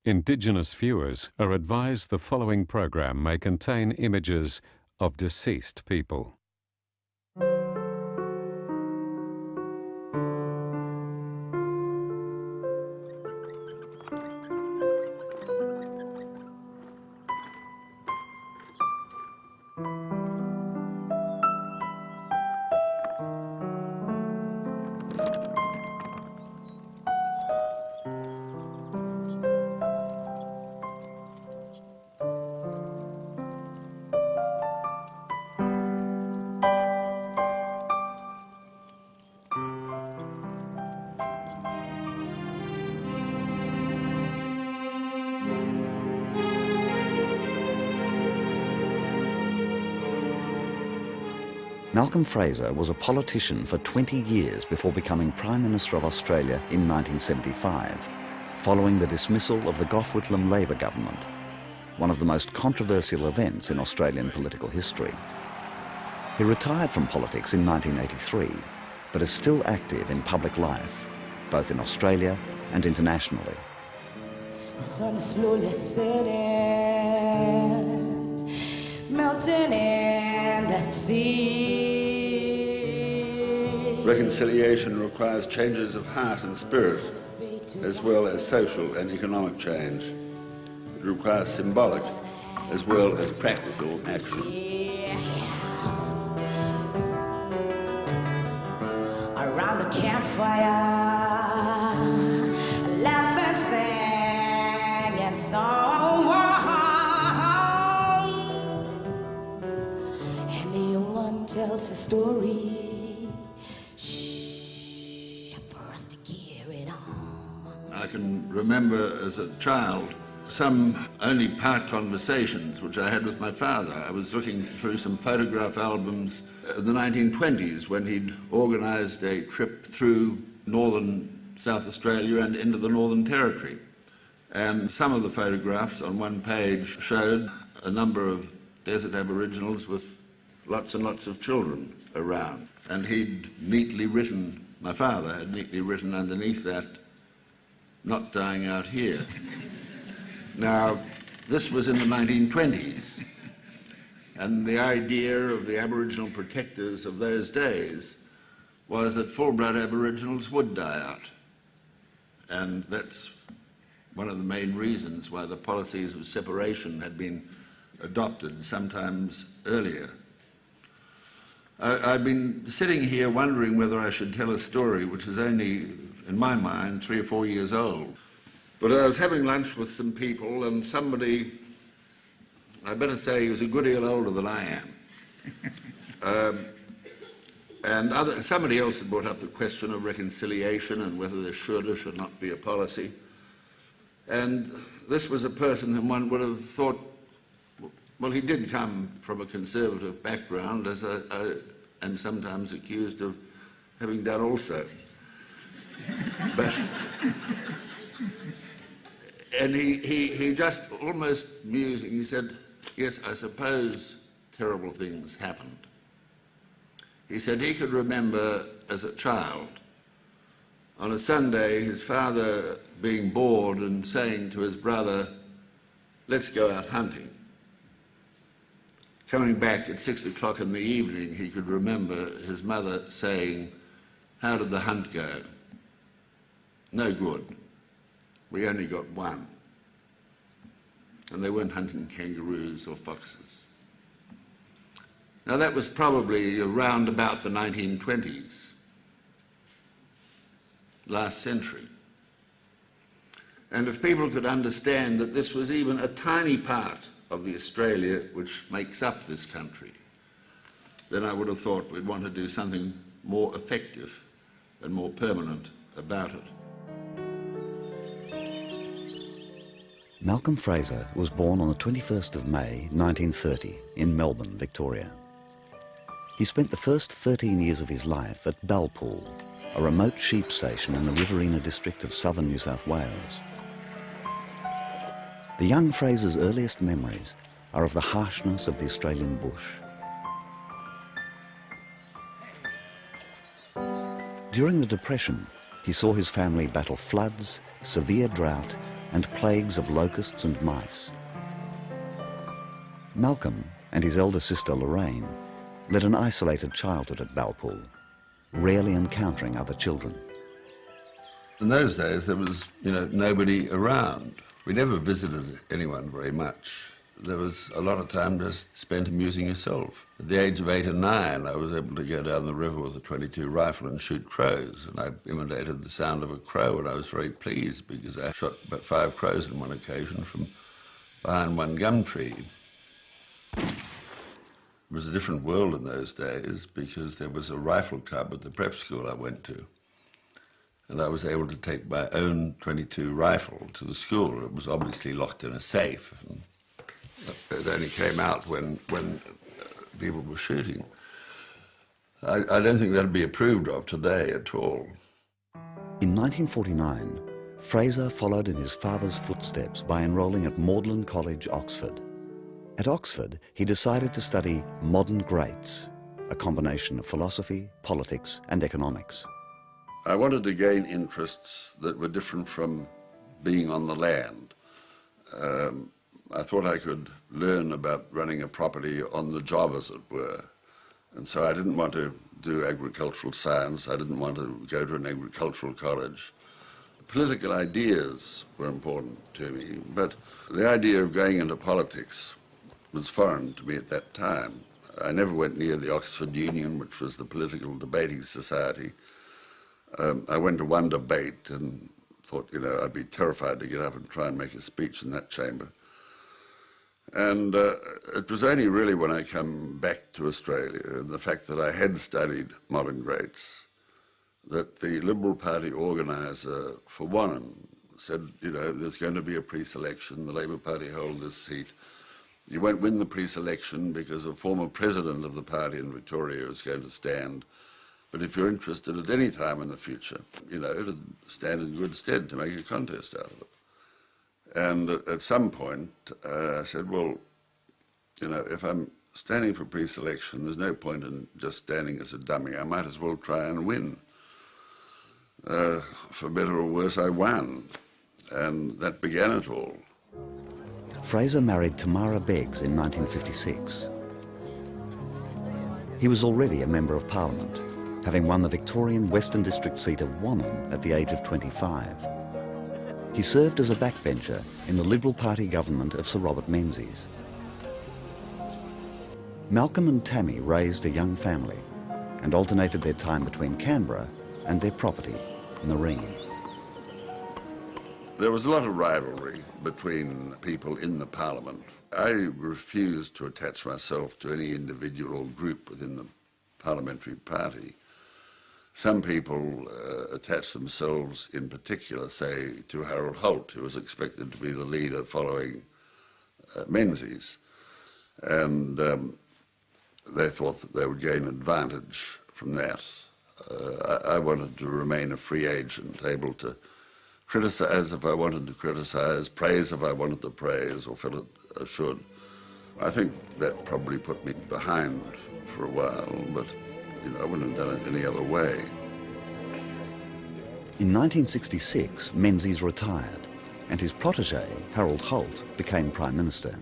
Indigenous viewers are advised the following program may contain images of deceased people. Malcolm Fraser was a politician for 20 years before becoming Prime Minister of Australia in 1975, following the dismissal of the Gough Whitlam Labor government, one of the most controversial events in Australian political history. He retired from politics in 1983, but is still active in public life, both in Australia and internationally. The sun is slowly setting, melting in the sea. Reconciliation requires changes of heart and spirit, as well as social and economic change. It requires symbolic as well as practical action. Around the campfire, laughing, singing song, and the young one tells a story. I can remember as a child some only part conversations which I had with my father. I was looking through some photograph albums in the 1920s when he'd organised a trip through northern South Australia and into the Northern Territory. And some of the photographs on one page showed a number of desert Aboriginals with lots and lots of children around. And he'd neatly written, my father had neatly written underneath that, "Not dying out here." Now, this was in the 1920s, and the idea of the Aboriginal protectors of those days was that full-blood Aboriginals would die out. And that's one of the main reasons why the policies of separation had been adopted sometimes earlier. I've been sitting here wondering whether I should tell a story which is only, in my mind, 3 or 4 years old. But I was having lunch with some people, and somebody, I better say he was a good deal older than I am, somebody else had brought up the question of reconciliation and whether there should or should not be a policy. And this was a person whom one would have thought, well, he did come from a conservative background, as I am sometimes accused of having done also. And he just almost musing, he said, "Yes, I suppose terrible things happened." He said he could remember as a child, on a Sunday, his father being bored and saying to his brother, "Let's go out hunting." Coming back at 6 o'clock in the evening, he could remember his mother saying, "How did the hunt go?" "No good. We only got one." And they weren't hunting kangaroos or foxes. Now that was probably around about the 1920s, last century. And if people could understand that this was even a tiny part of the Australia which makes up this country, then I would have thought we'd want to do something more effective and more permanent about it. Malcolm Fraser was born on the 21st of May 1930 in Melbourne, Victoria. He spent the first 13 years of his life at Balpool, a remote sheep station in the Riverina district of southern New South Wales. The young Fraser's earliest memories are of the harshness of the Australian bush. During the Depression, he saw his family battle floods, severe drought, and plagues of locusts and mice. Malcolm and his elder sister Lorraine led an isolated childhood at Balpool, rarely encountering other children. In those days, there was, nobody around. We never visited anyone very much. There was a lot of time just spent amusing yourself. At the age of 8 or 9, I was able to go down the river with a .22 rifle and shoot crows, and I imitated the sound of a crow, and I was very pleased because I shot about 5 crows on one occasion from behind one gum tree. It was a different world in those days because there was a rifle club at the prep school I went to, and I was able to take my own .22 rifle to the school. It was obviously locked in a safe. And it only came out when people were shooting. I don't think that would be approved of today at all. In 1949, Fraser followed in his father's footsteps by enrolling at Magdalen College, Oxford. At Oxford, he decided to study modern greats, a combination of philosophy, politics, and economics. I wanted to gain interests that were different from being on the land. I thought I could learn about running a property on the job, as it were. And so I didn't want to do agricultural science. I didn't want to go to an agricultural college. Political ideas were important to me, but the idea of going into politics was foreign to me at that time. I never went near the Oxford Union, which was the political debating society. I went to one debate and thought, I'd be terrified to get up and try and make a speech in that chamber. And it was only really when I come back to Australia, and the fact that I had studied modern greats, that the Liberal Party organiser for Wannon said, there's going to be a pre-selection, the Labour Party hold this seat. You won't win the pre-selection because a former president of the party in Victoria is going to stand. But if you're interested at any time in the future, it'd stand in good stead to make a contest out of it. And at some point, I said, well, if I'm standing for pre-selection, there's no point in just standing as a dummy. I might as well try and win. For better or worse, I won. And that began it all. Fraser married Tamara Beggs in 1956. He was already a Member of Parliament, having won the Victorian Western District seat of Wannon at the age of 25. He served as a backbencher in the Liberal Party government of Sir Robert Menzies. Malcolm and Tammy raised a young family and alternated their time between Canberra and their property, Marine. There was a lot of rivalry between people in the Parliament. I refused to attach myself to any individual or group within the parliamentary party. Some people attach themselves in particular, say, to Harold Holt, who was expected to be the leader following Menzies. And they thought that they would gain advantage from that. I wanted to remain a free agent, able to criticise if I wanted to criticise, praise if I wanted to praise, or feel it should. I think that probably put me behind for a while, but I wouldn't have done it any other way. In 1966, Menzies retired, and his protégé, Harold Holt, became Prime Minister.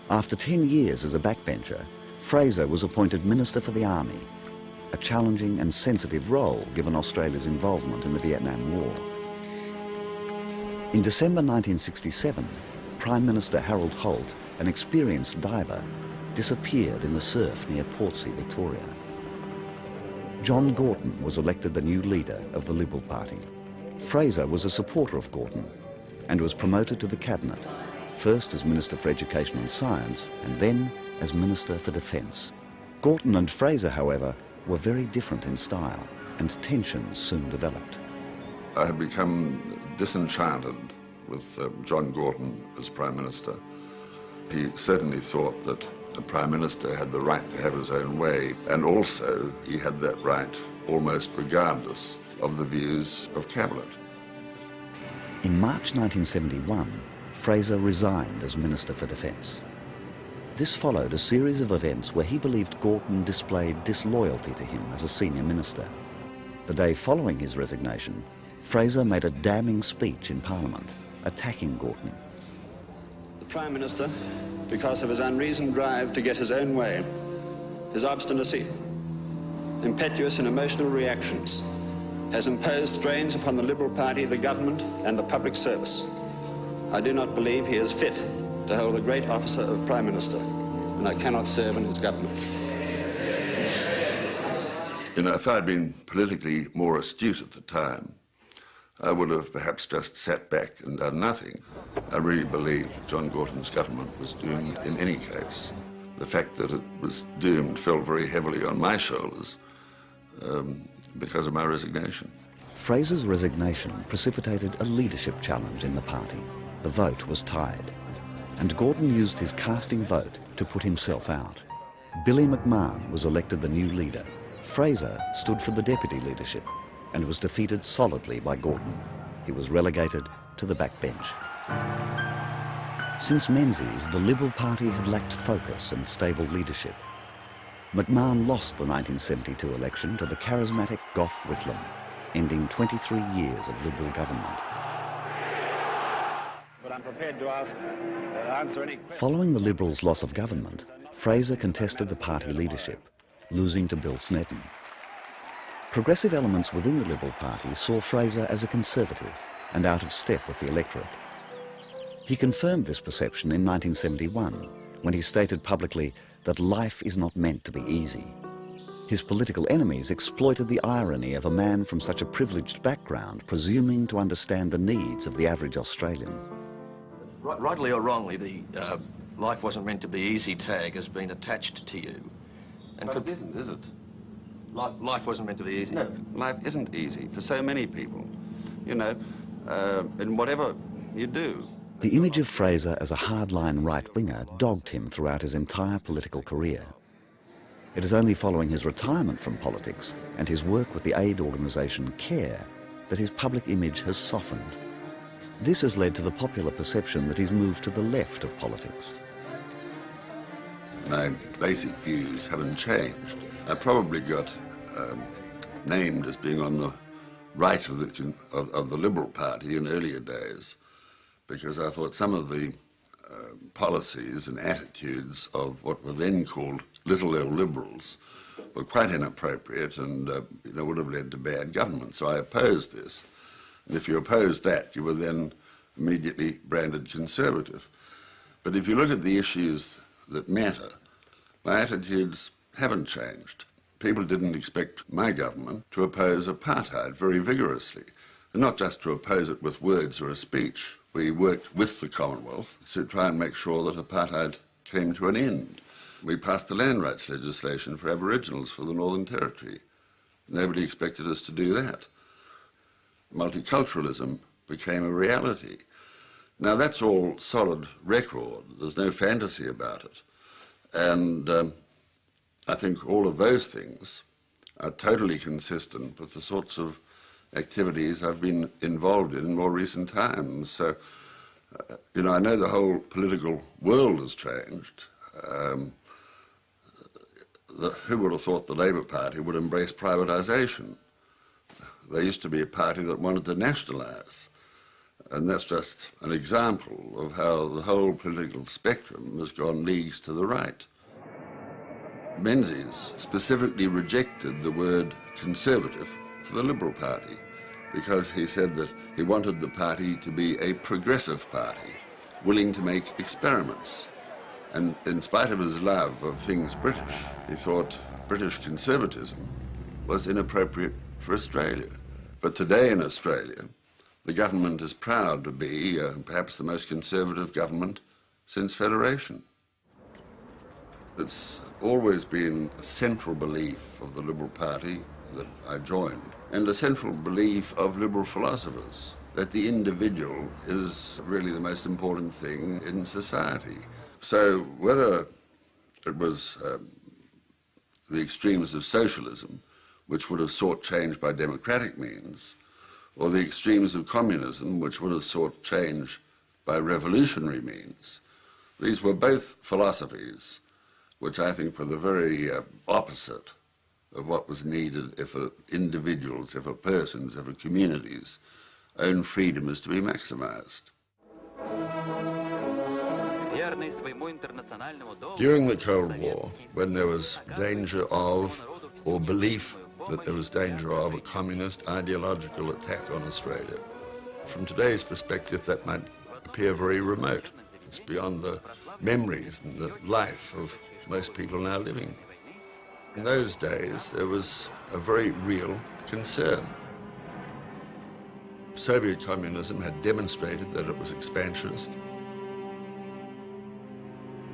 After 10 years as a backbencher, Fraser was appointed Minister for the Army, a challenging and sensitive role given Australia's involvement in the Vietnam War. In December 1967, Prime Minister Harold Holt, an experienced diver, disappeared in the surf near Portsea, Victoria. John Gorton was elected the new leader of the Liberal Party. Fraser was a supporter of Gorton and was promoted to the Cabinet, first as Minister for Education and Science and then as Minister for Defence. Gorton and Fraser, however, were very different in style, and tensions soon developed. I had become disenchanted with John Gorton as Prime Minister. He certainly thought that the Prime Minister had the right to have his own way, and also he had that right almost regardless of the views of Cabinet. In March 1971, Fraser resigned as Minister for Defence. This followed a series of events where he believed Gorton displayed disloyalty to him as a senior minister. The day following his resignation, Fraser made a damning speech in Parliament, attacking Gorton. The Prime Minister, because of his unreasoned drive to get his own way, his obstinacy, impetuous and emotional reactions, has imposed strains upon the Liberal Party, the government, and the public service. I do not believe he is fit to hold the great office of Prime Minister, and I cannot serve in his government. You know, if I'd been politically more astute at the time, I would have perhaps just sat back and done nothing. I really believe that John Gorton's government was doomed in any case. The fact that it was doomed fell very heavily on my shoulders because of my resignation. Fraser's resignation precipitated a leadership challenge in the party. The vote was tied, and Gorton used his casting vote to put himself out. Billy McMahon was elected the new leader. Fraser stood for the deputy leadership and was defeated solidly by Gorton. He was relegated to the backbench. Since Menzies, the Liberal Party had lacked focus and stable leadership. McMahon lost the 1972 election to the charismatic Gough Whitlam, ending 23 years of Liberal government. But I'm prepared to answer any questions. Following the Liberals' loss of government, Fraser contested the party leadership, losing to Bill Snedden. Progressive elements within the Liberal Party saw Fraser as a conservative and out of step with the electorate. He confirmed this perception in 1971 when he stated publicly that life is not meant to be easy. His political enemies exploited the irony of a man from such a privileged background presuming to understand the needs of the average Australian. Rightly or wrongly, the life wasn't meant to be easy tag has been attached to you. And But it isn't, is it? Life wasn't meant to be easy. No, life isn't easy for so many people, you know, in whatever you do. The image of Fraser as a hardline right-winger dogged him throughout his entire political career. It is only following his retirement from politics and his work with the aid organisation CARE that his public image has softened. This has led to the popular perception that he's moved to the left of politics. My basic views haven't changed. I probably got named as being on the right of the Liberal Party in earlier days because I thought some of the policies and attitudes of what were then called little L liberals were quite inappropriate and would have led to bad government. So I opposed this. And if you opposed that, you were then immediately branded conservative. But if you look at the issues that matter, my attitudes haven't changed. People didn't expect my government to oppose apartheid very vigorously, and not just to oppose it with words or a speech. We worked with the Commonwealth to try and make sure that apartheid came to an end. We passed the land rights legislation for Aboriginals for the Northern Territory. Nobody expected us to do that. Multiculturalism became a reality. Now that's all solid record. There's no fantasy about it. And I think all of those things are totally consistent with the sorts of activities I've been involved in more recent times. So, I know the whole political world has changed. Who would have thought the Labour Party would embrace privatisation? They used to be a party that wanted to nationalise. And that's just an example of how the whole political spectrum has gone leagues to the right. Menzies specifically rejected the word conservative for the Liberal Party because he said that he wanted the party to be a progressive party, willing to make experiments. And in spite of his love of things British, he thought British conservatism was inappropriate for Australia. But today in Australia, the government is proud to be perhaps the most conservative government since Federation. It's always been a central belief of the Liberal Party that I joined, and a central belief of liberal philosophers, that the individual is really the most important thing in society. So whether it was the extremes of socialism, which would have sought change by democratic means, or the extremes of communism, which would have sought change by revolutionary means, these were both philosophies which I think were the very opposite of what was needed if individuals, if persons, if communities' own freedom is to be maximized. During the Cold War, when there was danger of, or belief that there was danger of, a communist ideological attack on Australia, from today's perspective that might appear very remote. It's beyond the memories and the life of most people now living. In those days, there was a very real concern. Soviet communism had demonstrated that it was expansionist.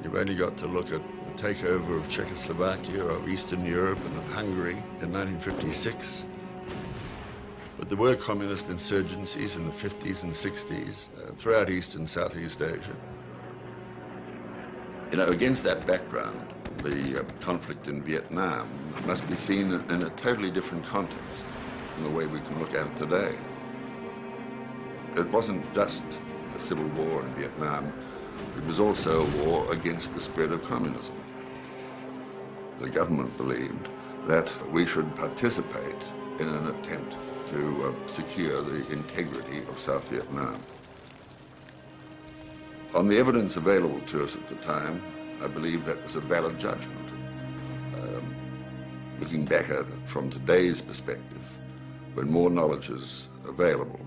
You've only got to look at the takeover of Czechoslovakia, of Eastern Europe, and of Hungary in 1956. But there were communist insurgencies in the 50s and 60s throughout East and Southeast Asia. You know, against that background, the conflict in Vietnam must be seen in a totally different context from the way we can look at it today. It wasn't just a civil war in Vietnam, it was also a war against the spread of communism. The government believed that we should participate in an attempt to secure the integrity of South Vietnam. On the evidence available to us at the time, I believe that was a valid judgment. Looking back at it from today's perspective, when more knowledge is available,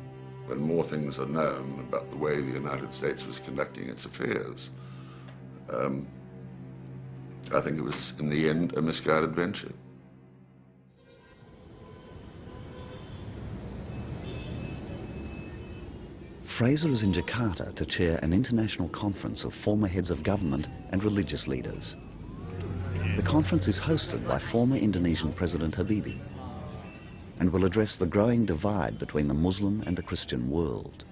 when more things are known about the way the United States was conducting its affairs, I think it was, in the end, a misguided venture. Fraser is in Jakarta to chair an international conference of former heads of government and religious leaders. The conference is hosted by former Indonesian President Habibie and will address the growing divide between the Muslim and the Christian world.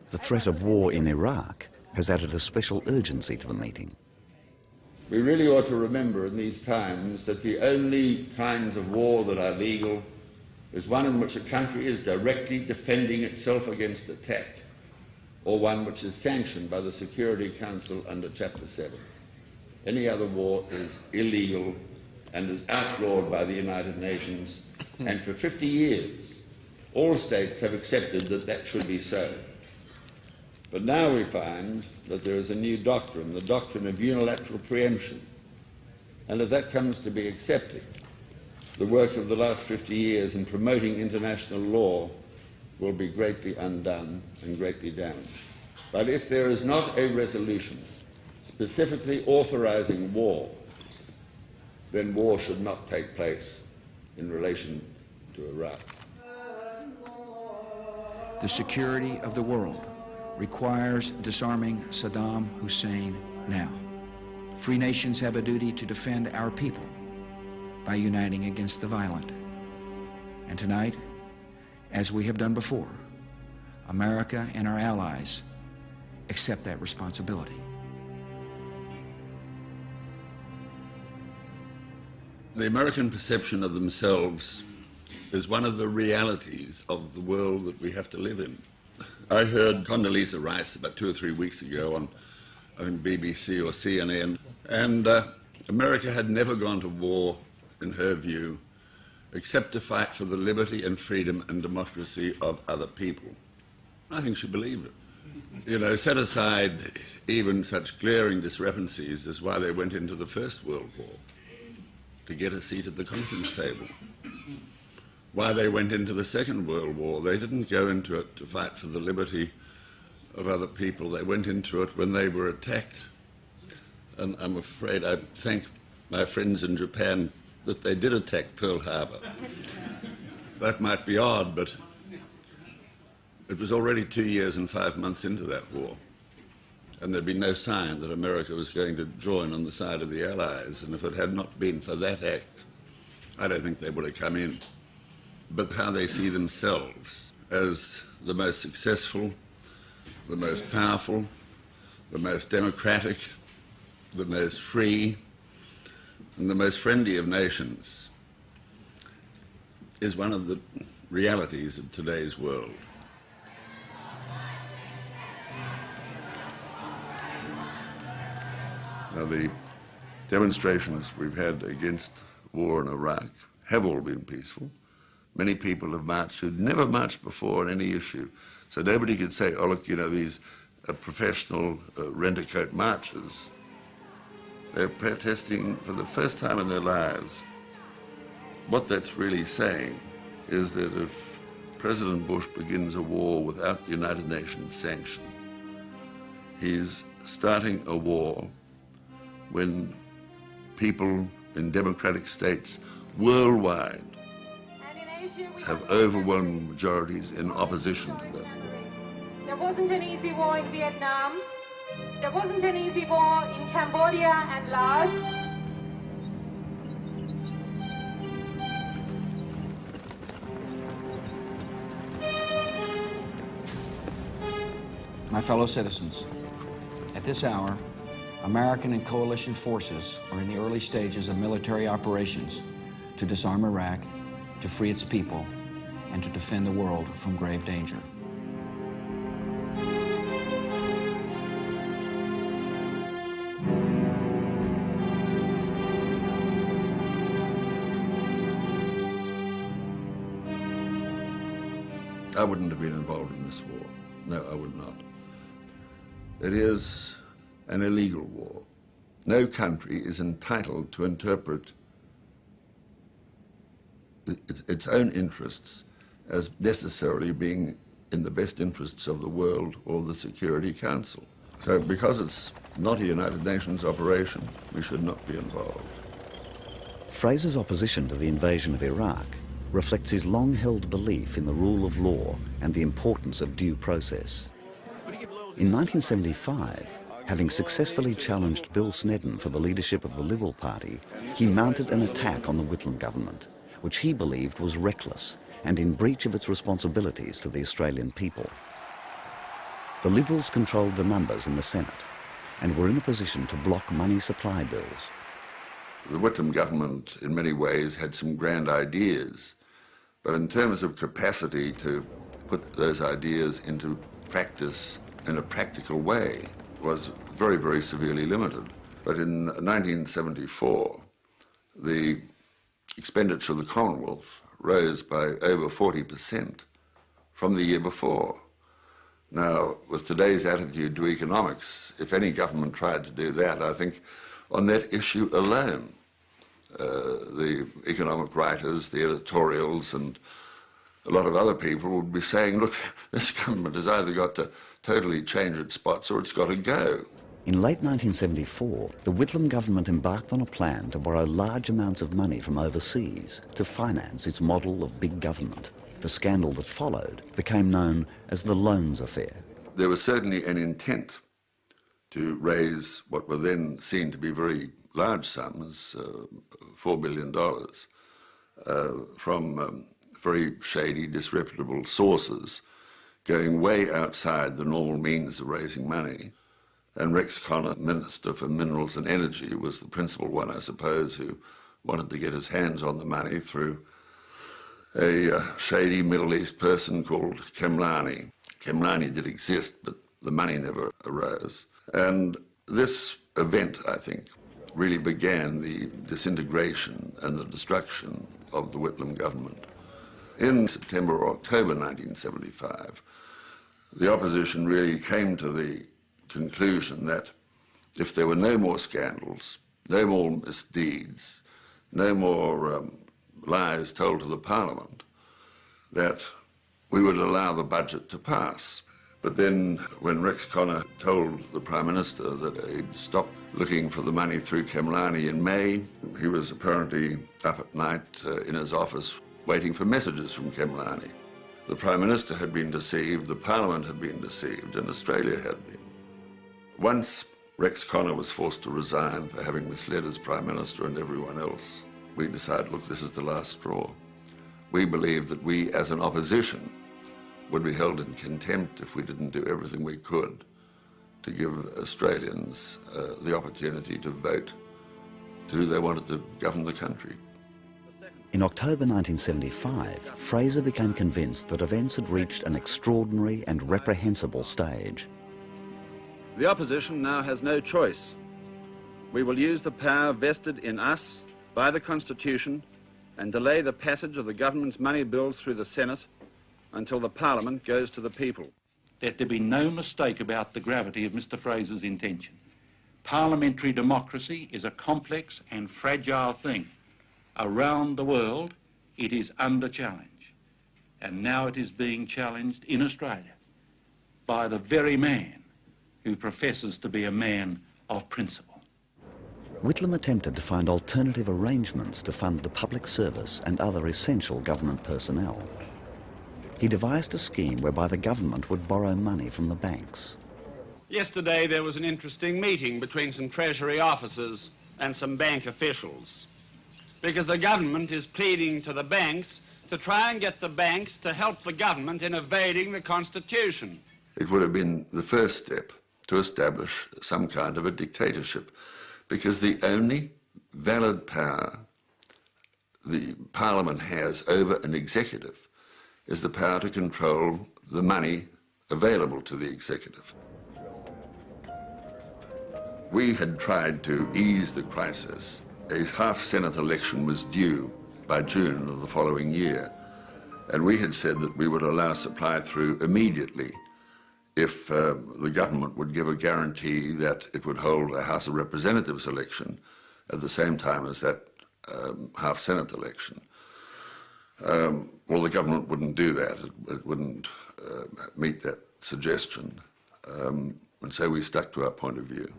The threat of war in Iraq has added a special urgency to the meeting. We really ought to remember in these times that the only kinds of war that are legal is one in which a country is directly defending itself against attack, or one which is sanctioned by the Security Council under Chapter 7. Any other war is illegal and is outlawed by the United Nations, and for 50 years all states have accepted that that should be so. But now we find that there is a new doctrine, the doctrine of unilateral preemption, and if that comes to be accepted, the work of the last 50 years in promoting international law will be greatly undone and greatly damaged. But if there is not a resolution specifically authorizing war, then war should not take place in relation to Iraq. The security of the world requires disarming Saddam Hussein now. Free nations have a duty to defend our people by uniting against the violent. And tonight, as we have done before, America and our allies accept that responsibility. The American perception of themselves is one of the realities of the world that we have to live in. I heard Condoleezza Rice about 2 or 3 weeks ago on, I think, BBC or CNN, and America had never gone to war, in her view, except to fight for the liberty and freedom and democracy of other people. I think she believed it. You know, set aside even such glaring discrepancies as why they went into the First World War, to get a seat at the conference table. Why they went into the Second World War, they didn't go into it to fight for the liberty of other people. They went into it when they were attacked. And I'm afraid I thank my friends in Japan that they did attack Pearl Harbor. That might be odd, but it was already 2 years and 5 months into that war. And there'd been no sign that America was going to join on the side of the Allies. And if it had not been for that act, I don't think they would have come in. But how they see themselves as the most successful, the most powerful, the most democratic, the most free, and the most friendly of nations is one of the realities of today's world. Now, the demonstrations we've had against war in Iraq have all been peaceful. Many people have marched who'd never marched before on any issue. So nobody could say, oh, look, you know, these professional rent-a-coat marches. They're protesting for the first time in their lives. What that's really saying is that if President Bush begins a war without United Nations sanction, he's starting a war when people in democratic states worldwide have overwhelming majorities in opposition to that. There wasn't an easy war in Vietnam. There wasn't an easy war in Cambodia and Laos. My fellow citizens, at this hour, American and coalition forces are in the early stages of military operations to disarm Iraq, to free its people, and to defend the world from grave danger. I wouldn't have been involved in this war. No, I would not. It is an illegal war. No country is entitled to interpret its own interests as necessarily being in the best interests of the world or the Security Council. So because it's not a United Nations operation, we should not be involved. Fraser's opposition to the invasion of Iraq reflects his long-held belief in the rule of law and the importance of due process. In 1975, having successfully challenged Bill Snedden for the leadership of the Liberal Party, he mounted an attack on the Whitlam government, which he believed was reckless and in breach of its responsibilities to the Australian people. The Liberals controlled the numbers in the Senate and were in a position to block money supply bills. The Whitlam government, in many ways, had some grand ideas, but in terms of capacity to put those ideas into practice in a practical way, was very, very severely limited. But in 1974, the expenditure of the Commonwealth rose by over 40% from the year before. Now, with today's attitude to economics, if any government tried to do that, I think on that issue alone, the economic writers, the editorials, and a lot of other people would be saying, look, this government has either got to totally change its spots or it's got to go. In late 1974, the Whitlam government embarked on a plan to borrow large amounts of money from overseas to finance its model of big government. The scandal that followed became known as the Loans Affair. There was certainly an intent to raise what were then seen to be very large sums, $4 billion, from very shady, disreputable sources, going way outside the normal means of raising money. And Rex Connor, Minister for Minerals and Energy, was the principal one, I suppose, who wanted to get his hands on the money through a shady Middle East person called Khemlani. Khemlani did exist, but the money never arose. And this event, I think, really began the disintegration and the destruction of the Whitlam government. In September or October 1975, the opposition really came to the conclusion that if there were no more scandals, no more misdeeds, no more lies told to the Parliament, that we would allow the budget to pass. But then when Rex Connor told the Prime Minister that he'd stopped looking for the money through Khemlani in May, he was apparently up at night in his office waiting for messages from Khemlani. The Prime Minister had been deceived, the Parliament had been deceived, and Australia had been. Once Rex Connor was forced to resign for having misled his Prime Minister and everyone else, we decided, look, this is the last straw. We believed that we, as an opposition, would be held in contempt if we didn't do everything we could to give Australians the opportunity to vote to who they wanted to govern the country. In October 1975, Fraser became convinced that events had reached an extraordinary and reprehensible stage. The opposition now has no choice We will use the power vested in us by the Constitution and delay the passage of the government's money bills through the Senate until the Parliament goes to the people. Let there be no mistake about the gravity of Mr. Fraser's intention. Parliamentary democracy is a complex and fragile thing. Around the world, it is under challenge. And now it is being challenged in Australia by the very man who professes to be a man of principle. Whitlam attempted to find alternative arrangements to fund the public service and other essential government personnel. He devised a scheme whereby the government would borrow money from the banks. Yesterday there was an interesting meeting between some Treasury officers and some bank officials, because the government is pleading to the banks to try and get the banks to help the government in evading the Constitution. It would have been the first step to establish some kind of a dictatorship, because the only valid power the Parliament has over an executive is the power to control the money available to the executive. We had tried to ease the crisis. A half-Senate election was due by June of the following year, and we had said that we would allow supply through immediately if the government would give a guarantee that it would hold a House of Representatives election at the same time as that half-Senate election. Well, the government wouldn't do that. It wouldn't meet that suggestion. And so we stuck to our point of view.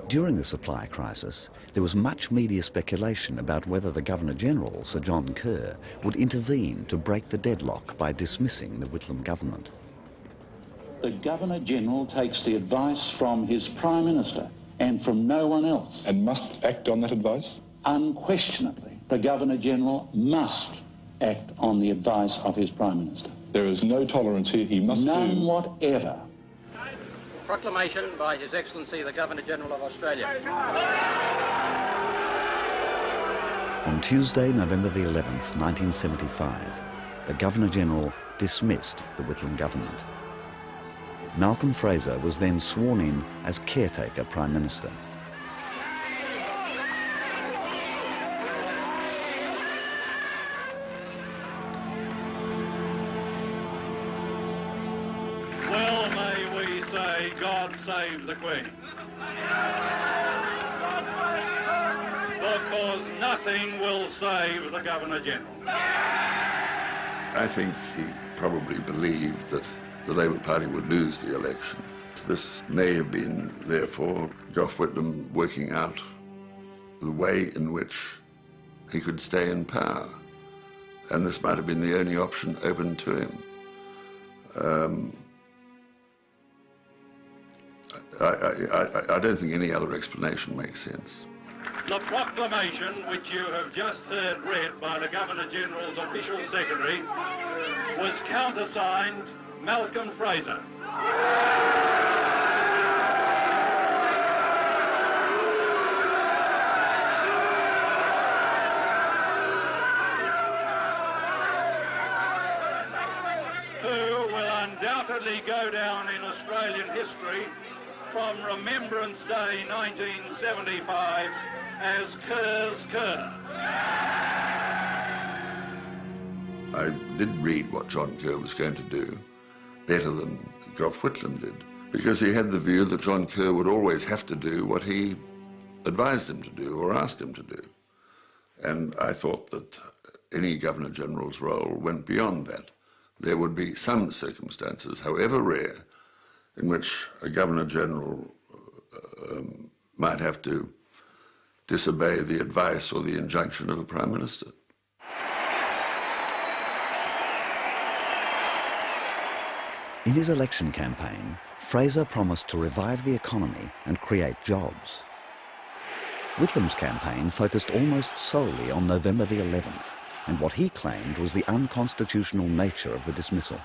During the supply crisis, there was much media speculation about whether the Governor-General, Sir John Kerr, would intervene to break the deadlock by dismissing the Whitlam government. The Governor-General takes the advice from his Prime Minister and from no one else. And must act on that advice? Unquestionably, the Governor-General must act on the advice of his Prime Minister. There is no tolerance here. He must None whatever. Proclamation by His Excellency the Governor-General of Australia. On Tuesday, November the 11th, 1975, the Governor-General dismissed the Whitlam government. Malcolm Fraser was then sworn in as caretaker Prime Minister. Well may we say, God save the Queen. Because nothing will save the Governor-General. I think he probably believed that the Labour Party would lose the election. This may have been, therefore, Gough Whitlam working out the way in which he could stay in power. And this might have been the only option open to him. I don't think any other explanation makes sense. The proclamation which you have just heard read by the Governor-General's official secretary was countersigned Malcolm Fraser. Who will undoubtedly go down in Australian history from Remembrance Day 1975 as Kerr's Kerr. I did read what John Kerr was going to do better than Gough Whitlam did, because he had the view that John Kerr would always have to do what he advised him to do or asked him to do. And I thought that any Governor-General's role went beyond that. There would be some circumstances, however rare, in which a Governor-General might have to disobey the advice or the injunction of a Prime Minister. In his election campaign, Fraser promised to revive the economy and create jobs. Whitlam's campaign focused almost solely on November the 11th and what he claimed was the unconstitutional nature of the dismissal.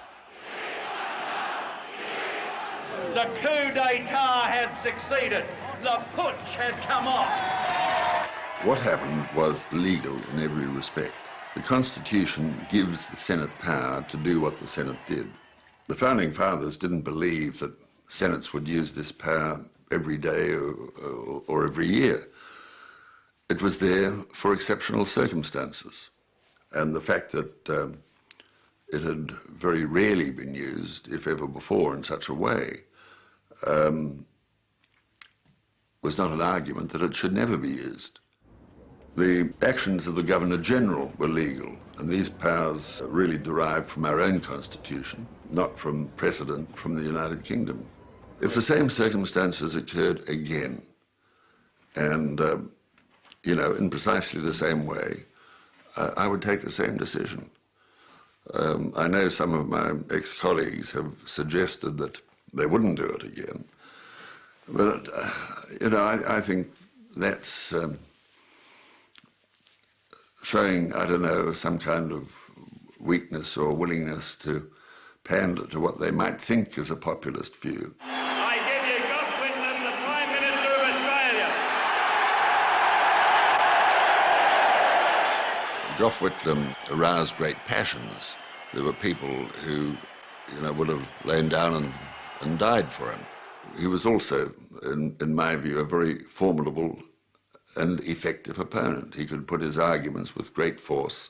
The coup d'etat had succeeded. The putsch had come off. What happened was legal in every respect. The Constitution gives the Senate power to do what the Senate did. The Founding Fathers didn't believe that Senates would use this power every day or every year. It was there for exceptional circumstances. And the fact that it had very rarely been used, if ever before, in such a way, was not an argument that it should never be used. The actions of the Governor-General were legal, and these powers really derived from our own constitution, not from precedent from the United Kingdom. If the same circumstances occurred again, and, you know, in precisely the same way, I would take the same decision. I know some of my ex-colleagues have suggested that they wouldn't do it again, but, you know, I think that's showing, I don't know, some kind of weakness or willingness to pander to what they might think is a populist view. I give you Gough Whitlam, the Prime Minister of Australia. Gough Whitlam aroused great passions. There were people who, you know, would have lain down and died for him. He was also, in my view, a very formidable and effective opponent. He could put his arguments with great force,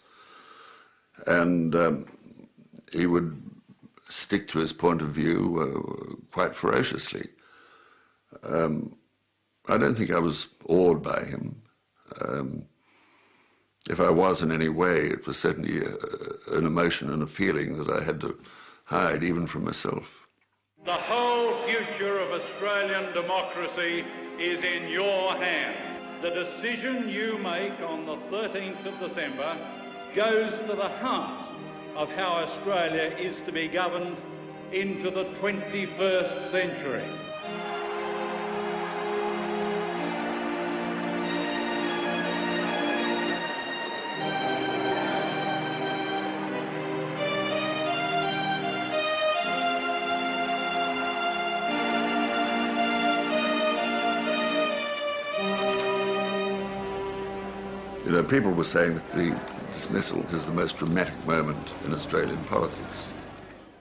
and he would stick to his point of view quite ferociously. I don't think I was awed by him. If I was in any way, it was certainly an emotion and a feeling that I had to hide even from myself. The whole future of Australian democracy is in your hands. The decision you make on the 13th of December goes to the heart of how Australia is to be governed into the 21st century. You know, people were saying that the dismissal is the most dramatic moment in Australian politics.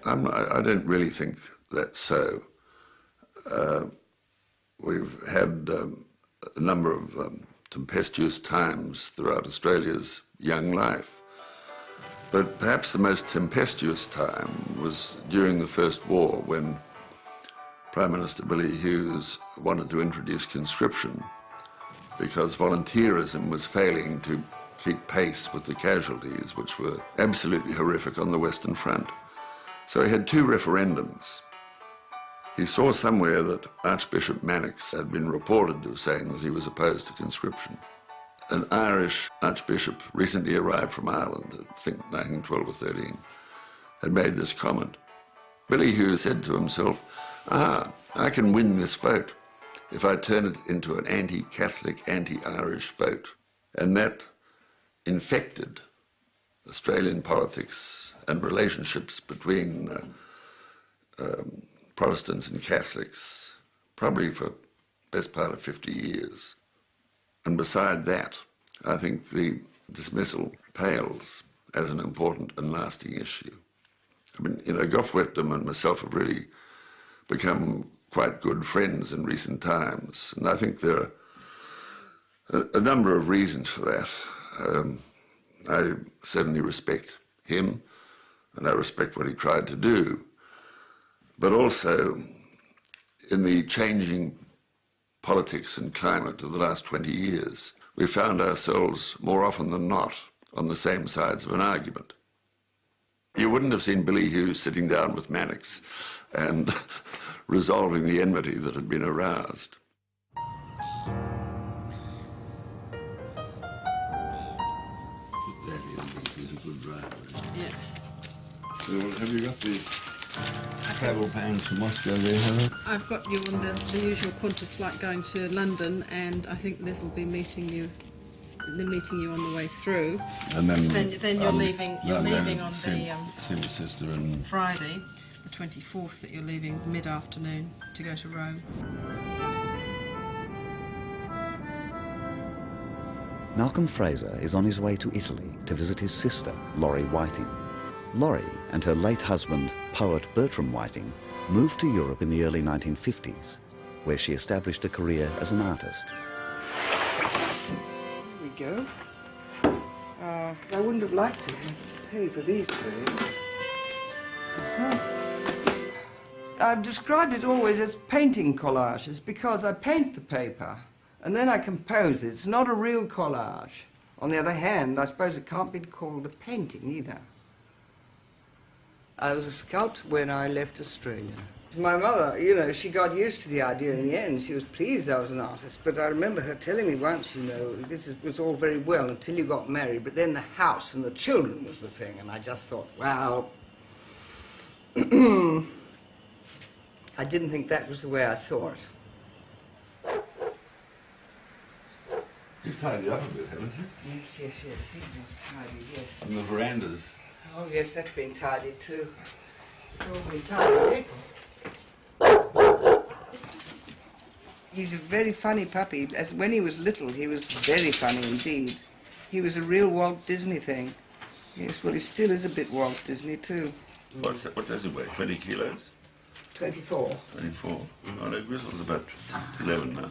I don't really think that's so. We've had a number of tempestuous times throughout Australia's young life. But perhaps the most tempestuous time was during the First War, when Prime Minister Billy Hughes wanted to introduce conscription because volunteerism was failing to keep pace with the casualties, which were absolutely horrific on the Western Front. So he had two referendums. He saw somewhere that Archbishop Mannix had been reported to saying that he was opposed to conscription. An Irish archbishop recently arrived from Ireland, I think 1912 or 13, had made this comment. Billy Hughes said to himself, I can win this vote if I turn it into an anti-Catholic, anti-Irish vote. And that infected Australian politics and relationships between Protestants and Catholics, probably for the best part of 50 years. And beside that, I think the dismissal pales as an important and lasting issue. I mean, you know, Gough Whitlam and myself have really become quite good friends in recent times, and I think there are a number of reasons for that. I certainly respect him, and I respect what he tried to do, but also in the changing politics and climate of the last 20 years, we found ourselves more often than not on the same sides of an argument. You wouldn't have seen Billy Hughes sitting down with Mannix and resolving the enmity that had been aroused. He's a good driver. Yeah. Have you got the travel plans for Moscow there, Helen? I've got you on the usual Qantas flight going to London, and I think Liz will be meeting you on the way through. And then you're leaving. You're leaving on see my sister and Friday, the 24th. That you're leaving mid-afternoon to go to Rome. Malcolm Fraser is on his way to Italy to visit his sister, Laurie Whiting. Laurie and her late husband, poet Bertram Whiting, moved to Europe in the early 1950s. where she established a career as an artist. There we go. I wouldn't have liked to pay for these frames. I've described it always as painting collages because I paint the paper and then I compose it. It's not a real collage. On the other hand, I suppose it can't be called a painting either. I was a scout when I left Australia. My mother, you know, she got used to the idea in the end. She was pleased I was an artist, but I remember her telling me once, you know, was all very well until you got married, but then the house and the children was the thing, and I just thought, well, I didn't think that was the way I saw it. You've tidied up a bit, haven't you? Yes, yes, yes, it was tidy, yes. And the verandas. Oh, yes, that's been tidied too. It's all been tidied. He's a very funny puppy. As when he was little, he was very funny indeed. He was a real Walt Disney thing. Yes, well, he still is a bit Walt Disney too. What does he weigh? 20 kilos? 24. 24. Oh, no, Grizzle's about 11 now.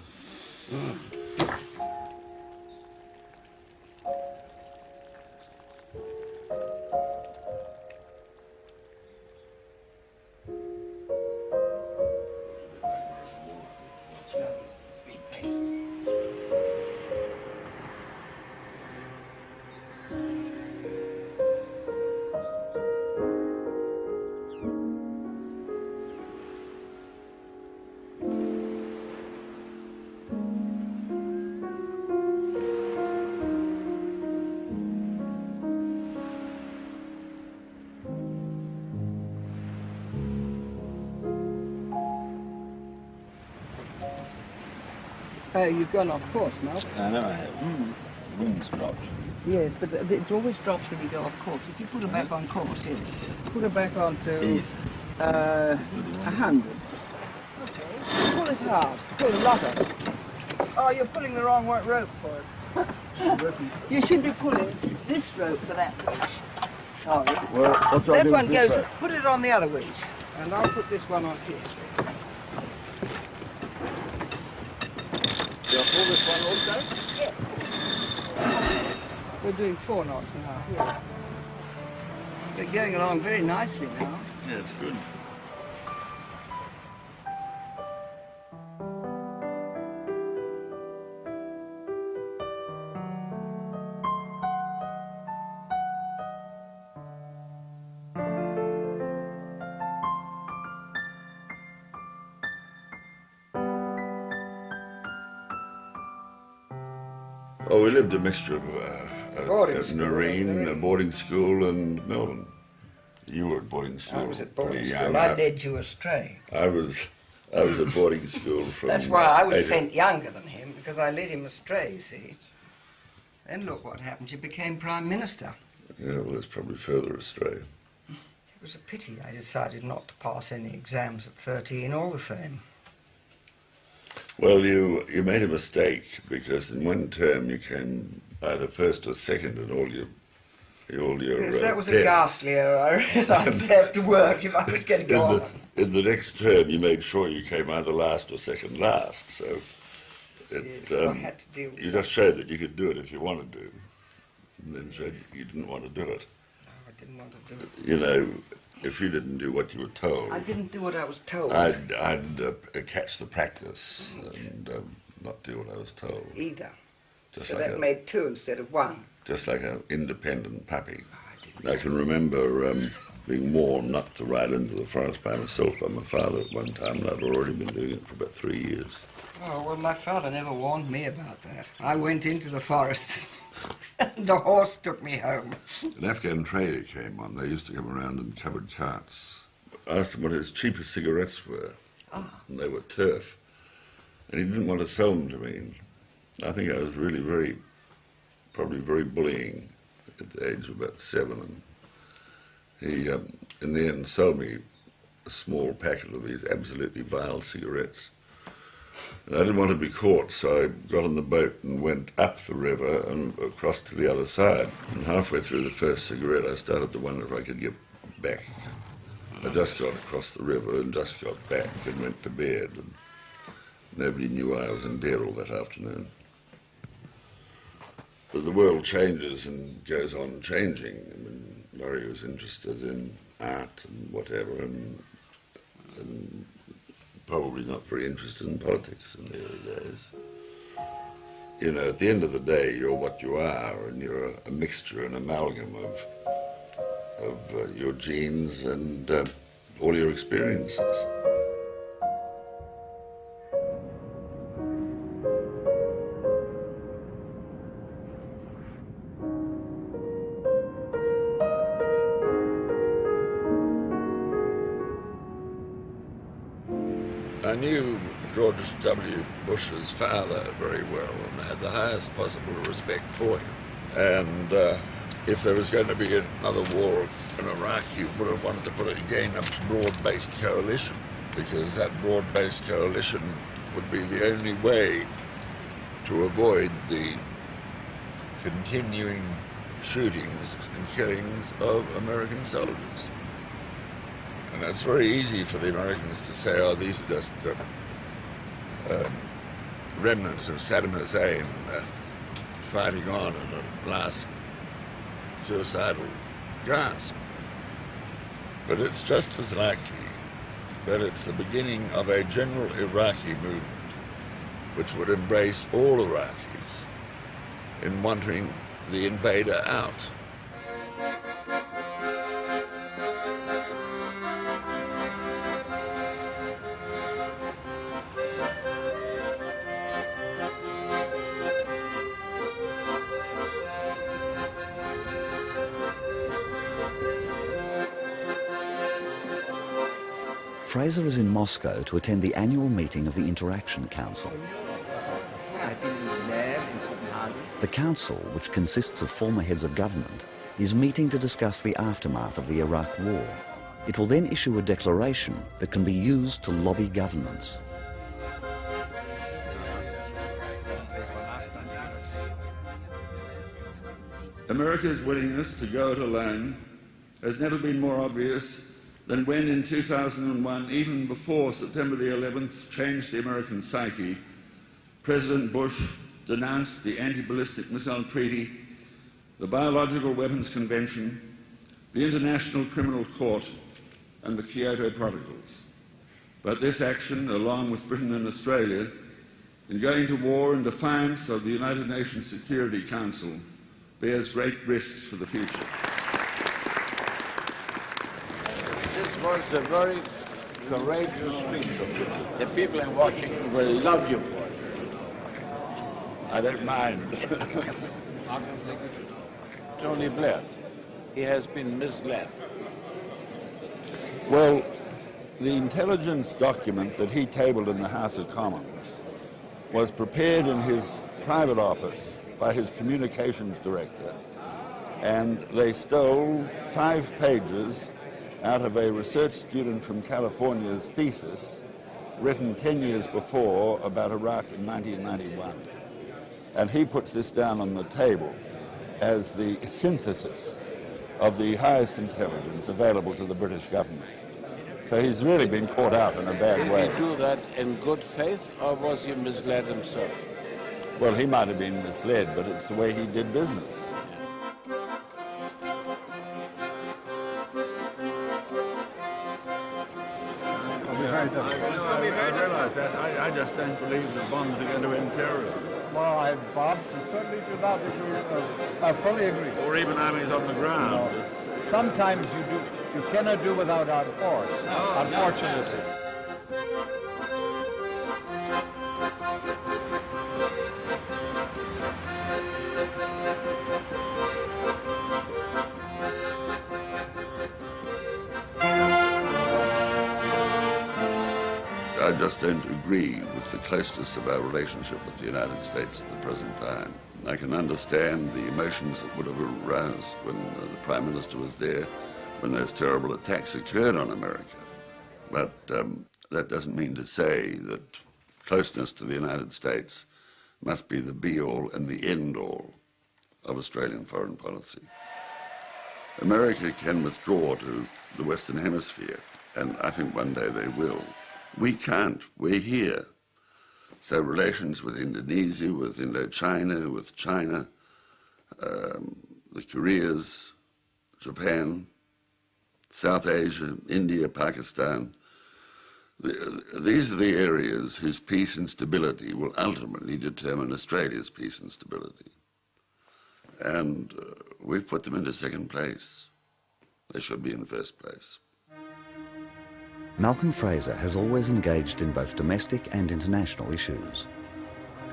You've gone off course now. I know I have. The wind's dropped. Yes, but it always drops when you go off course. If you put it back on course, yes. Put it back on to 100. Okay. Pull it hard. Pull a lot of it. Oh, you're pulling the wrong rope for it. You should be pulling this rope for that winch. Sorry. Well, what do I that do one with this goes. rope? Put it on the other winch, and I'll put this one on here. You'll pull this one also? Yes. We're doing 4 knots now. Yes. They're going along very nicely now. Yeah, it's good. Oh, we lived a mixture of Noreen, boarding school, and Melbourne. You were at boarding school. I was at boarding pretty school. young. I led you astray. I was at boarding school from... That's why I was sent younger than him, because I led him astray, you see. Then look what happened. You became Prime Minister. Yeah, well, it's probably further astray. It was a pity I decided not to pass any exams at 13, all the same. Well, you made a mistake, because in one term you came either first or second in all your Yes, that was tests. a ghastly error. I realised after work if I was going to go on. In the next term, you made sure you came either last or second last, so Yes, I had to deal with you that. just showed that you could do it if you wanted to, and then showed you didn't want to do it. No, I didn't want to do it. You know, if you didn't do what you were told... I didn't do what I was told. I'd catch the practice and not do what I was told. Either. Just So like that made 2 instead of 1. Just like an independent puppy. I can remember being warned not to ride into the forest by myself by my father at one time, and I'd already been doing it for about 3 years. Oh, well, my father never warned me about that. I went into the forest and the horse took me home. An Afghan trader came on. They used to come around in covered carts. I asked him what his cheapest cigarettes were, and they were turf. And he didn't want to sell them to me. I think I was really probably very bullying at the age of about 7. And he, in the end, sold me a small packet of these absolutely vile cigarettes. And I didn't want to be caught, so I got on the boat and went up the river and across to the other side. And halfway through the first cigarette, I started to wonder if I could get back. I just got across the river and just got back and went to bed. And Nobody knew I was in Beryl that afternoon. But the world changes and goes on changing. I mean, Murray was interested in art and whatever, and probably not very interested in politics in the early days. You know, at the end of the day, you're what you are, and you're a mixture, an amalgam of your genes and all your experiences. I knew George W. Bush's father very well and had the highest possible respect for him. And if there was going to be another war in Iraq, he would have wanted to put again a broad-based coalition, because that broad-based coalition would be the only way to avoid the continuing shootings and killings of American soldiers. And it's very easy for the Americans to say, oh, these are just remnants of Saddam Hussein fighting on in the last suicidal gasp. But it's just as likely that it's the beginning of a general Iraqi movement which would embrace all Iraqis in wanting the invader out. Fraser is in Moscow to attend the annual meeting of the Interaction Council. The council, which consists of former heads of government, is meeting to discuss the aftermath of the Iraq War. It will then issue a declaration that can be used to lobby governments. America's willingness to go it alone has never been more obvious than when in 2001, even before September the 11th changed the American psyche, President Bush denounced the Anti-Ballistic Missile Treaty, the Biological Weapons Convention, the International Criminal Court, and the Kyoto Protocols. But this action, along with Britain and Australia, in going to war in defiance of the United Nations Security Council, bears great risks for the future. This was a very courageous speech of you. The people in Washington will love you for it. I don't mind. Tony Blair, he has been misled. Well, the intelligence document that he tabled in the House of Commons was prepared in his private office by his communications director, and they stole 5 pages out of a research student from California's thesis written 10 years before about Iraq in 1991. And he puts this down on the table as the synthesis of the highest intelligence available to the British government. So he's really been caught out in a bad way. Did he do that in good faith, or was he misled himself? Well, he might have been misled, but it's the way he did business. I realize that. I just don't believe that bombs are going to end terrorism. Well, bombs certainly do not agree. I fully agree. Or even armies on the ground. No. Sometimes you cannot do without our force, unfortunately. I just don't agree with the closeness of our relationship with the United States at the present time. I can understand the emotions that would have aroused when the Prime Minister was there, when those terrible attacks occurred on America. But that doesn't mean to say that closeness to the United States must be the be-all and the end-all of Australian foreign policy. America can withdraw to the Western Hemisphere, and I think one day they will. We can't. We're here. So relations with Indonesia, with Indochina, with China, the Koreas, Japan, South Asia, India, Pakistan. These are the areas whose peace and stability will ultimately determine Australia's peace and stability. And we've put them into second place. They should be in first place. Malcolm Fraser has always engaged in both domestic and international issues.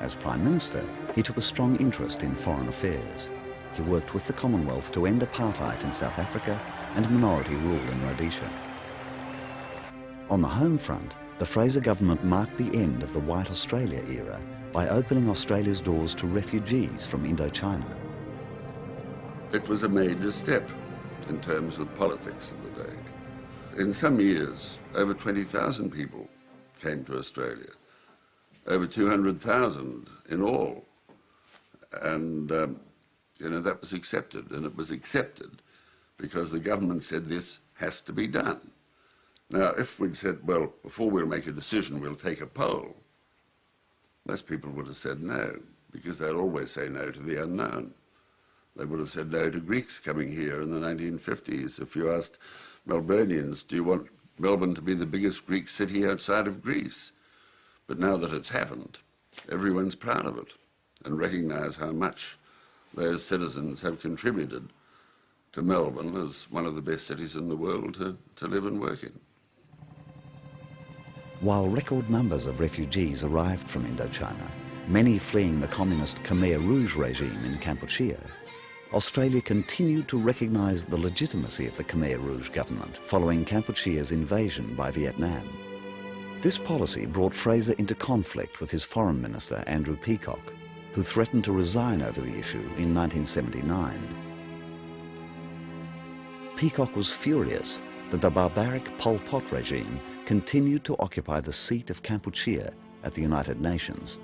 As Prime Minister, he took a strong interest in foreign affairs. He worked with the Commonwealth to end apartheid in South Africa and minority rule in Rhodesia. On the home front, the Fraser government marked the end of the White Australia era by opening Australia's doors to refugees from Indochina. It was a major step in terms of politics of the day. In some years, over 20,000 people came to Australia, over 200,000 in all. And, you know, that was accepted, and it was accepted because the government said this has to be done. Now, if we'd said, well, before we'll make a decision, we'll take a poll, most people would have said no, because they'd always say no to the unknown. They would have said no to Greeks coming here in the 1950s. If you asked Melburnians, do you want Melbourne to be the biggest Greek city outside of Greece? But now that it's happened, everyone's proud of it and recognise how much those citizens have contributed to Melbourne as one of the best cities in the world to live and work in. While record numbers of refugees arrived from Indochina, many fleeing the communist Khmer Rouge regime in Kampuchea, Australia continued to recognise the legitimacy of the Khmer Rouge government following Kampuchea's invasion by Vietnam. This policy brought Fraser into conflict with his Foreign Minister, Andrew Peacock, who threatened to resign over the issue in 1979. Peacock was furious that the barbaric Pol Pot regime continued to occupy the seat of Kampuchea at the United Nations.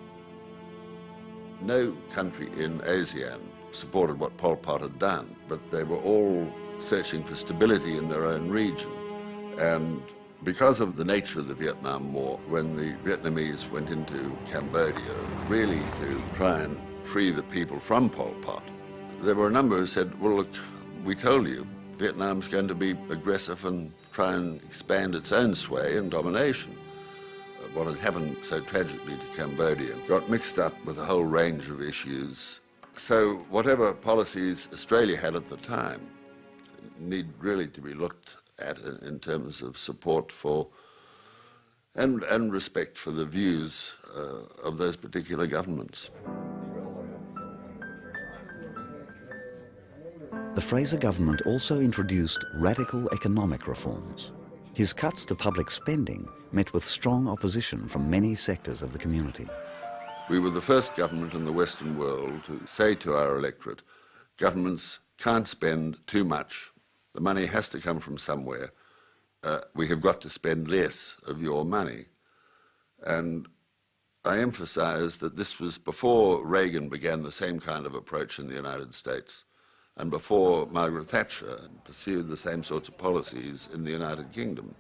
No country in ASEAN supported what Pol Pot had done, but they were all searching for stability in their own region. And because of the nature of the Vietnam War, when the Vietnamese went into Cambodia, really to try and free the people from Pol Pot, there were a number who said, well, look, we told you, Vietnam's going to be aggressive and try and expand its own sway and domination. What had happened so tragically to Cambodia got mixed up with a whole range of issues. So whatever policies Australia had at the time need really to be looked at in terms of support for and respect for the views of those particular governments. The Fraser government also introduced radical economic reforms. His cuts to public spending met with strong opposition from many sectors of the community. We were the first government in the Western world to say to our electorate, governments can't spend too much. The money has to come from somewhere. We have got to spend less of your money. And I emphasised that this was before Reagan began the same kind of approach in the United States and before Margaret Thatcher pursued the same sorts of policies in the United Kingdom.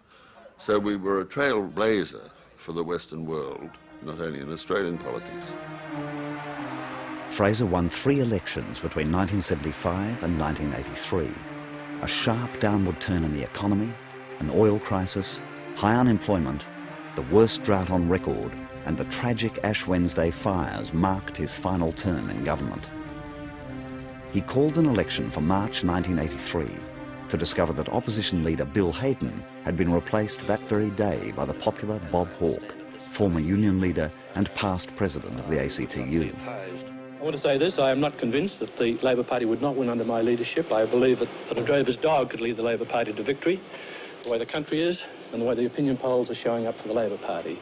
So we were a trailblazer for the Western world, not only in Australian politics. Fraser won 3 elections between 1975 and 1983. A sharp downward turn in the economy, an oil crisis, high unemployment, the worst drought on record, and the tragic Ash Wednesday fires marked his final term in government. He called an election for March 1983 to discover that opposition leader Bill Hayton had been replaced that very day by the popular Bob Hawke, former union leader and past president of the ACTU. I want to say this, I am not convinced that the Labor Party would not win under my leadership. I believe that a drover's dog could lead the Labor Party to victory, the way the country is and the way the opinion polls are showing up for the Labor Party.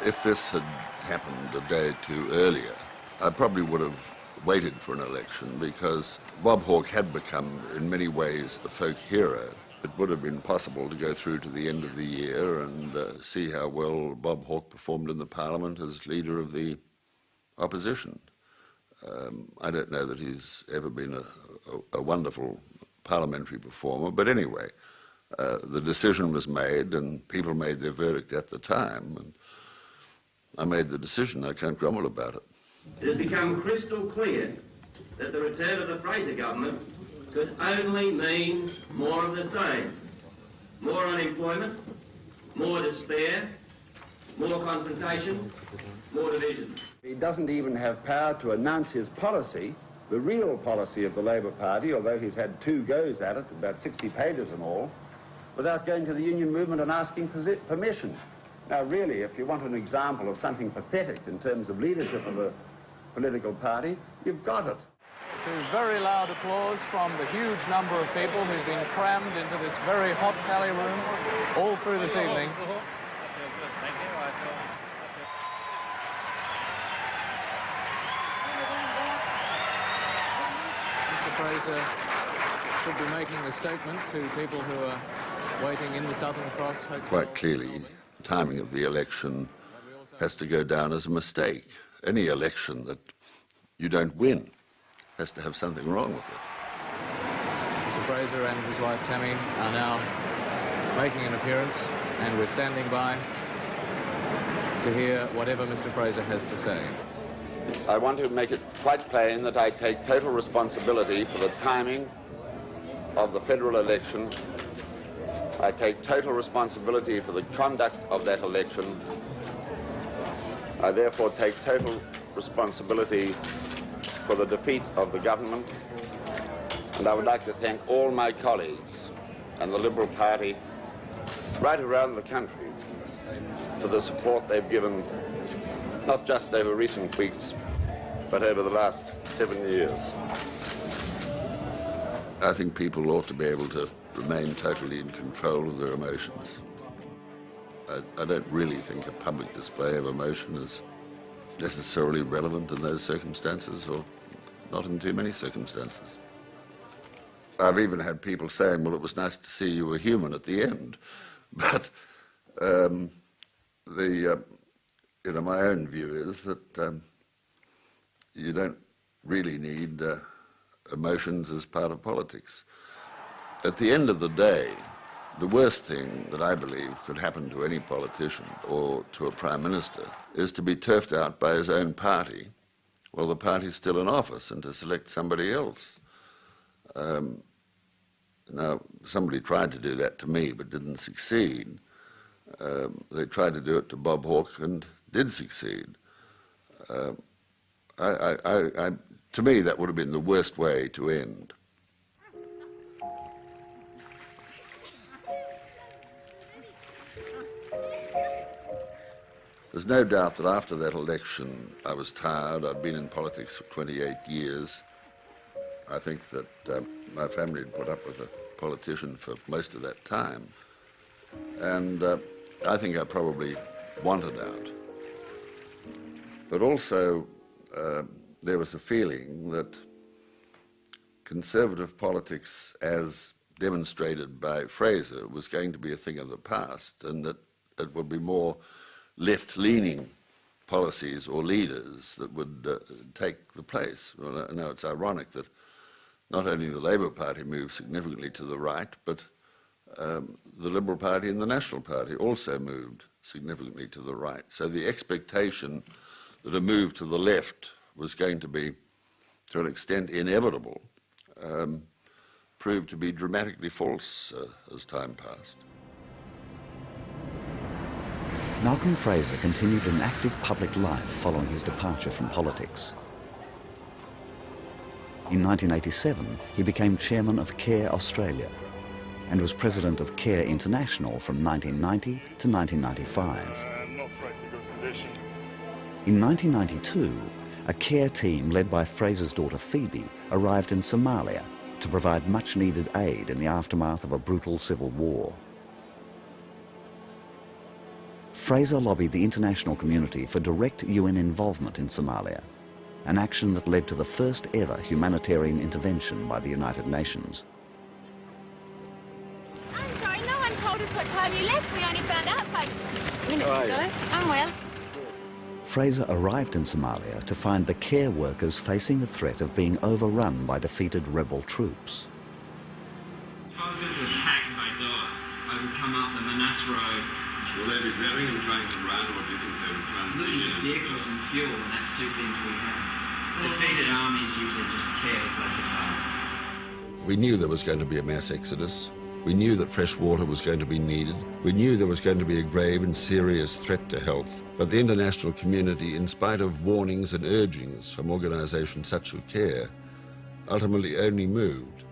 If this had happened a day or two earlier, I probably would have waited for an election because Bob Hawke had become, in many ways, a folk hero. It would have been possible to go through to the end of the year and see how well Bob Hawke performed in the Parliament as leader of the opposition. I don't know that he's ever been a wonderful parliamentary performer, but anyway, the decision was made and people made their verdict at the time. And I made the decision. I can't grumble about it. It has become crystal clear that the return of the Fraser government could only mean more of the same. More unemployment, more despair, more confrontation, more division. He doesn't even have power to announce his policy, the real policy of the Labour Party, although he's had 2 goes at it, about 60 pages in all, without going to the union movement and asking permission. Now, really, if you want an example of something pathetic in terms of leadership of a political party, you've got it. To very loud applause from the huge number of people who've been crammed into this very hot tally room all through this evening. Mr. Fraser should be making a statement to people who are waiting in the Southern Cross Hotel. Quite clearly, the timing of the election has to go down as a mistake. Any election that you don't win has to have something wrong with it. Mr. Fraser and his wife Tammy are now making an appearance, and we're standing by to hear whatever Mr. Fraser has to say. I want to make it quite plain that I take total responsibility for the timing of the federal election. I take total responsibility for the conduct of that election. I therefore take total responsibility for the defeat of the government, and I would like to thank all my colleagues and the Liberal Party right around the country for the support they've given, not just over recent weeks, but over the last 7 years. I think people ought to be able to remain totally in control of their emotions. I don't really think a public display of emotion is necessarily relevant in those circumstances, or not in too many circumstances. I've even had people saying, well, it was nice to see you were human at the end. But my own view is that you don't really need emotions as part of politics. At the end of the day, the worst thing that I believe could happen to any politician or to a Prime Minister is to be turfed out by his own party while the party's still in office and to select somebody else. Now, somebody tried to do that to me but didn't succeed. They tried to do it to Bob Hawke and did succeed. To me, that would have been the worst way to end. There's no doubt that after that election, I was tired. I'd been in politics for 28 years. I think that my family had put up with a politician for most of that time. And I think I probably wanted out. But also, there was a feeling that conservative politics, as demonstrated by Fraser, was going to be a thing of the past, and that it would be more left-leaning policies or leaders that would take the place. Well, now, it's ironic that not only the Labour Party moved significantly to the right, but the Liberal Party and the National Party also moved significantly to the right. So the expectation that a move to the left was going to be, to an extent, inevitable, proved to be dramatically false as time passed. Malcolm Fraser continued an active public life following his departure from politics. In 1987, he became chairman of CARE Australia and was president of CARE International from 1990 to 1995. In 1992, a CARE team led by Fraser's daughter Phoebe arrived in Somalia to provide much-needed aid in the aftermath of a brutal civil war. Fraser lobbied the international community for direct UN involvement in Somalia, an action that led to the first ever humanitarian intervention by the United Nations. I'm sorry, no one told us what time you left. We only found out 5 minutes ago. I'm well. Fraser arrived in Somalia to find the CARE workers facing the threat of being overrun by defeated rebel troops. If I was going to attack Baghdad, I would come up the Manas Road. Will they be grabbing and trying to run, or do you think they would try and looking at vehicles and fuel, and that's two things we have. Defeated armies usually just tear the place apart. We knew there was going to be a mass exodus. We knew that fresh water was going to be needed. We knew there was going to be a grave and serious threat to health. But the international community, in spite of warnings and urgings from organisations such as CARE, ultimately only moved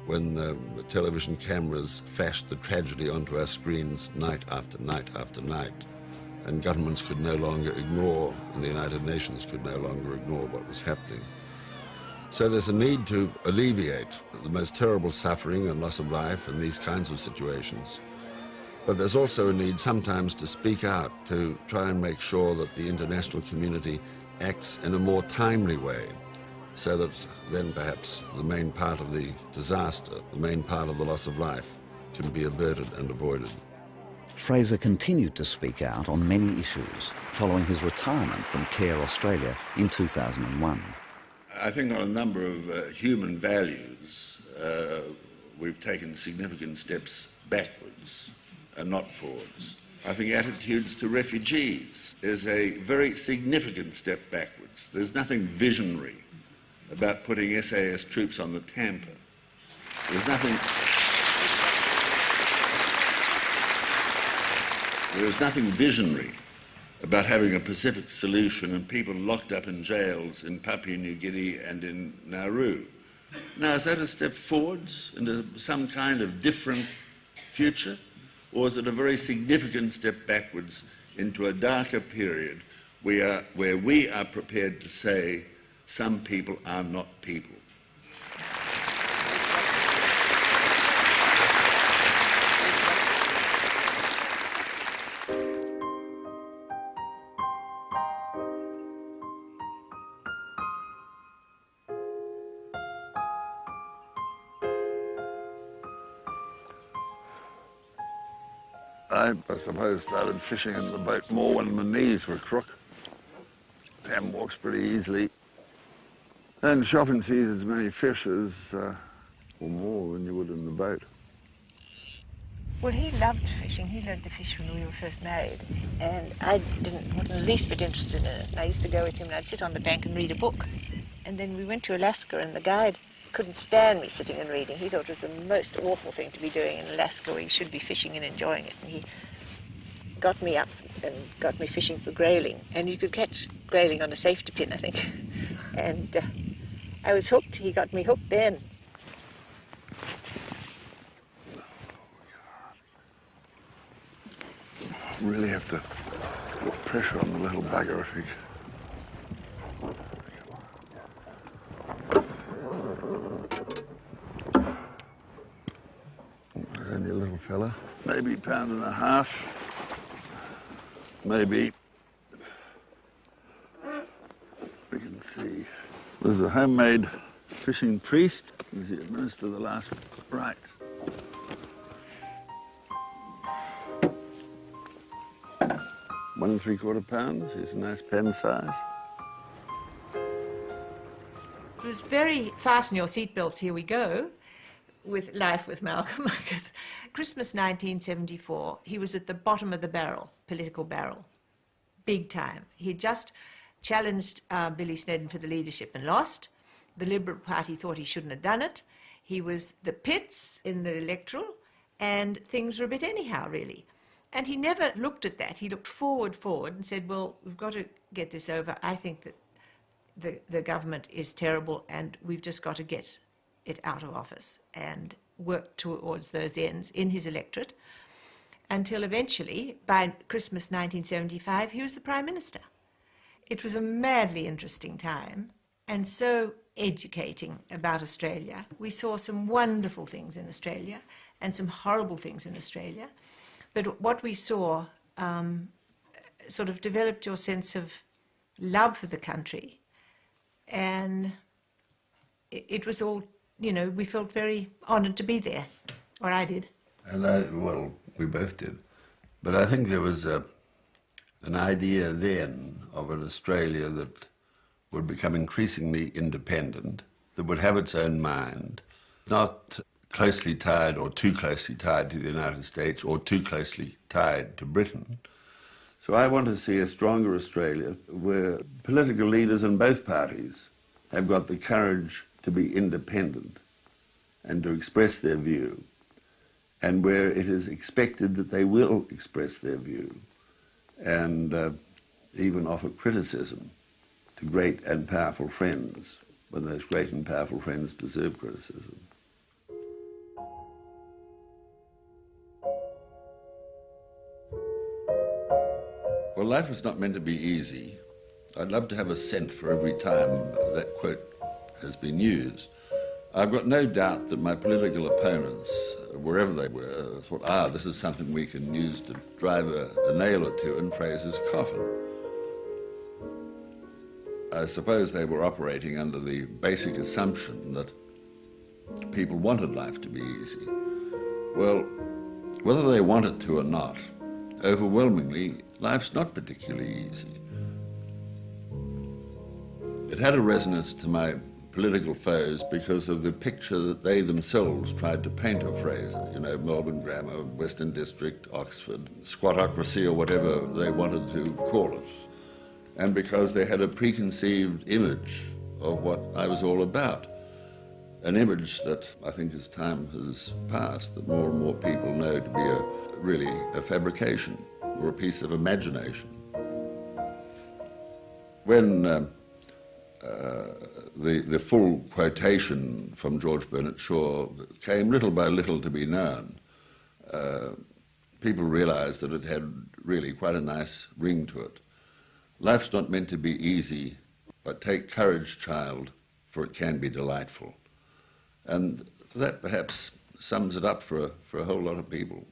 when the television cameras flashed the tragedy onto our screens night after night after night. And governments could no longer ignore, and the United Nations could no longer ignore what was happening. So there's a need to alleviate the most terrible suffering and loss of life in these kinds of situations. But there's also a need sometimes to speak out, to try and make sure that the international community acts in a more timely way, so that then perhaps the main part of the disaster, the main part of the loss of life, can be averted and avoided. Fraser continued to speak out on many issues following his retirement from CARE Australia in 2001. I think on a number of human values, we've taken significant steps backwards and not forwards. I think attitudes to refugees is a very significant step backwards. There's nothing visionary about putting SAS troops on the Tampa. There is nothing visionary about having a Pacific solution and people locked up in jails in Papua New Guinea and in Nauru. Now, is that a step forwards into some kind of different future? Or is it a very significant step backwards into a darker period where we are prepared to say some people are not people? I suppose started fishing in the boat more when my knees were crook. Tam walks pretty easily. And shop and sees as many fish as, or more than you would in the boat. Well, he loved fishing. He learned to fish when we were first married. And I wasn't the least bit interested in it. And I used to go with him and I'd sit on the bank and read a book. And then we went to Alaska and the guide couldn't stand me sitting and reading. He thought it was the most awful thing to be doing in Alaska, where you should be fishing and enjoying it. And he got me up and got me fishing for grayling. And you could catch grayling on a safety pin, I think. And I was hooked. He got me hooked then. Really have to put pressure on the little bugger if he... Only a little fella, maybe a pound and a half, maybe. We can see. There's a homemade fishing priest as he administers the last rites. One 3/4 pounds. Here's a nice pen size. It was very fasten your seatbelts, here we go, with Life with Malcolm, because Christmas 1974, he was at the bottom of the barrel, political barrel, big time. He had just challenged Billy Snedden for the leadership and lost. The Liberal Party thought he shouldn't have done it. He was the pits in the electoral, and things were a bit anyhow, really. And he never looked at that. He looked forward and said, well, we've got to get this over. I think that the government is terrible and we've just got to get it out of office, and work towards those ends in his electorate, until eventually, by Christmas 1975, he was the Prime Minister. It was a madly interesting time, and so educating about Australia. We saw some wonderful things in Australia, and some horrible things in Australia, but what we saw sort of developed your sense of love for the country, and it was all, you know, we felt very honoured to be there, or I did. And well, we both did. But I think there was an idea then of an Australia that would become increasingly independent, that would have its own mind, not closely tied or too closely tied to the United States or too closely tied to Britain, So I want to see a stronger Australia where political leaders in both parties have got the courage to be independent and to express their view, and where it is expected that they will express their view and even offer criticism to great and powerful friends when those great and powerful friends deserve criticism. Well, life is not meant to be easy. I'd love to have a cent for every time that quote has been used. I've got no doubt that my political opponents, wherever they were, thought, this is something we can use to drive a nail or two in Fraser's coffin. I suppose they were operating under the basic assumption that people wanted life to be easy. Well, whether they want it to or not, overwhelmingly, life's not particularly easy. It had a resonance to my political foes because of the picture that they themselves tried to paint of Fraser, you know, Melbourne Grammar, Western District, Oxford, squatocracy or whatever they wanted to call it. And because they had a preconceived image of what I was all about. An image that I think as time has passed, that more and more people know to be really a fabrication or a piece of imagination. When the full quotation from George Bernard Shaw came little by little to be known, people realised that it had really quite a nice ring to it. Life's not meant to be easy, but take courage, child, for it can be delightful. And that perhaps sums it up for a whole lot of people.